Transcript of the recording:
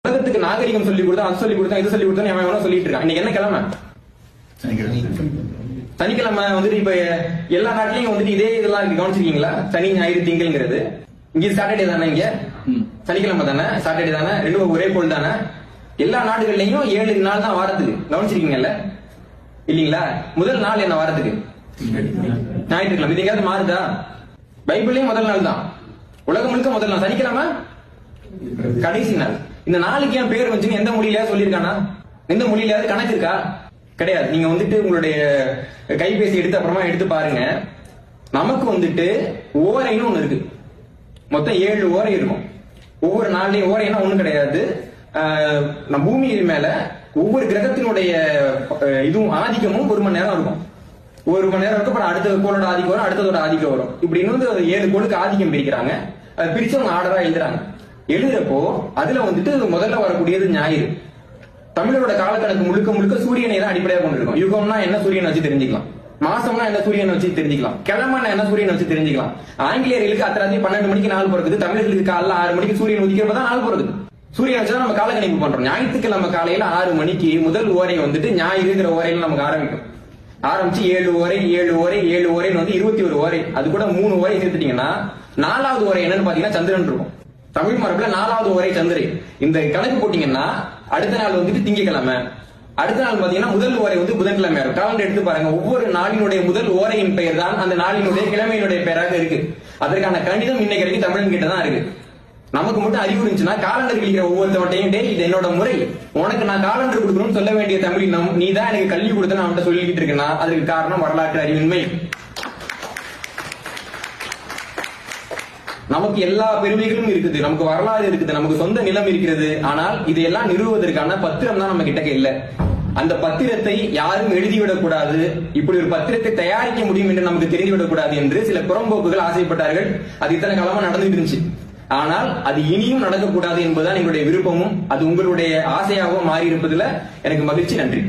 உலகத்துக்கு நாகரிகம் சொல்லி கொடுத்தா, அது சொல்லி கொடுத்தா, இது சொல்லி கொடுத்தா அவன் சொல்லிட்டு இருக்கான். இன்னைக்கு என்ன கிழமை? சனிக்கிழமை வந்துட்டு இப்ப எல்லா நாட்டிலையும் வந்துட்டு இதே இதெல்லாம் இருக்கு. கவனிச்சிருக்கீங்களா? சனி ஞாயிறு திங்கள்ங்கிறது இங்க சாட்டர்டே தானே, இங்க சனிக்கிழமை தானே, சாட்டர்டே தானே, ரெண்டும் ஒரே போல் தானே. எல்லா நாடுகள்லயும் 7 நாள் தான் வாரத்துக்கு. கவனிச்சிருக்கீங்கல்ல இல்லீங்களா? முதல் நாள் என்ன வாரத்துக்கு? ஞாயிற்றுக்கிழமை. இது எங்கேயாவது மாறுதா? பைபிள்லயும் முதல் நாள் தான், உலகம் முழுக்க முதல் நாள். சனிக்கிழமை கடைசி நாள். இந்த நாளுக்கு என் பேர் வச்சுன்னு எந்த மொழியில சொல்லியிருக்கானா? எந்த மொழியிலாவது கணக்கு இருக்கா? கிடையாது. நீங்க வந்துட்டு உங்களுடைய கைபேசி எடுத்து அப்புறமா எடுத்து பாருங்க. நமக்கு வந்துட்டு ஓரைன்னு ஒண்ணு இருக்கு. மொத்தம் 7 ஓரை இருக்கும். ஒவ்வொரு நாள்லயும் ஓரைன்னா ஒண்ணும் கிடையாது. நம்ம பூமியின் மேல ஒவ்வொரு கிரகத்தினுடைய இதுவும் ஆதிக்கமும் 1 மணி நேரம் இருக்கும். 1 மணி நேரம் இருக்கும். அடுத்த கோளோட ஆதிக்கம் வரும், அடுத்ததோட ஆதிக்கம் வரும். இப்படி இன்னும் 7 கோளுக்கு ஆதிக்கம் பிரிக்கிறாங்க. பிரிச்சு அவங்க ஆர்டரா எழுதுறாங்க. எழுதுறப்போ அதுல வந்துட்டு முதல்ல வரக்கூடியது ஞாயிறு. தமிழரோட காலக்கணக்கு முழுக்க முழுக்க சூரியனை தான் அடிப்படையாக கொண்டிருக்கும். யுகம்னா என்ன சூரியனை வச்சு தெரிஞ்சுக்கலாம், மாசம்னா என்ன சூரியனை வச்சு தெரிஞ்சுக்கலாம், கிழமைனா என்ன சூரியனை வச்சு தெரிஞ்சுக்கலாம். ஆங்கிலேயர்களுக்கு அத்தனை 12 மணிக்கு நாள் பிறகுது. தமிழர்களுக்கு காலைல 6 மணிக்கு சூரியன் உதிக்கிறப்பதான் நாள் பிறகுது. சூரியன் வச்சுதான் நம்ம காலக்கணிப்பு பண்றோம். ஞாயிற்றுக்கிழமை காலையில 6 மணிக்கு முதல் ஓரை வந்துட்டு ஞாயிறுங்கிற ஓரையில நமக்கு ஆரம்பிக்கும். ஆரம்பிச்சு 7 ஓரை 7 ஓரை 7 ஓரைன்னு வந்து 21 ஓரை. அது கூட 3 ஓரை சேர்த்துட்டீங்கன்னா 4வது ஓரை என்னன்னு பாத்தீங்கன்னா சந்திரன் இருக்கும். தமிழ் மரபுல 4வது ஓரை சந்திரன். இந்த கணக்கு போட்டீங்கன்னா அடுத்த நாள் வந்துட்டு திங்கக்கிழமை, அடுத்த நாள் பாத்தீங்கன்னா முதல் ஓரை வந்து புதன்கிழமை இருக்கும். காலண்டர் எடுத்து பாருங்க. ஒவ்வொரு நாளினுடைய முதல் ஓரையின் பெயர் தான் அந்த நாளினுடைய கிழமையினுடைய பெயராக இருக்கு. அதற்கான கணிதம் இன்னைக்கு வரைக்கும் தமிழன் கிட்ட தான் இருக்கு. நமக்கு மட்டும் அறிவு இருந்துச்சுன்னா காலண்டர் கிழிக்கிற ஒவ்வொருத்தவட்டையும், டே இது என்னோட முறை, உனக்கு நான் காலண்டர் கொடுக்கணும்னு சொல்ல வேண்டிய தமிழினம் நீ தான் எனக்கு கல்வி கொடுத்தன்னு அவன்கிட்ட சொல்லிக்கிட்டு இருக்கேன்னா அதுக்கு காரணம் வரலாற்று அறிவின்மை. நமக்கு எல்லா பெருமைகளும் இருக்குது, நமக்கு வரலாறு இருக்குது, நமக்கு சொந்த நிலம் இருக்கிறது. ஆனால் இதையெல்லாம் நிறுவுவதற்கான பத்திரம் தான் நம்ம கிட்ட இல்ல. அந்த பத்திரத்தை யாரும் எழுதிவிடக் கூடாது, இப்படி ஒரு பத்திரத்தை தயாரிக்க முடியும் என்று நமக்கு தெரிந்துவிடக் கூடாது என்று சில புறம்போக்குகள் ஆசைப்பட்டார்கள். அது இத்தனை காலமா நடந்துட்டு இருந்துச்சு. ஆனால் அது இனியும் நடக்கக்கூடாது என்பதுதான் எங்களுடைய விருப்பமும் அது உங்களுடைய ஆசையாகவும் மாறி இருப்பதுல எனக்கு மகிழ்ச்சி. நன்றி.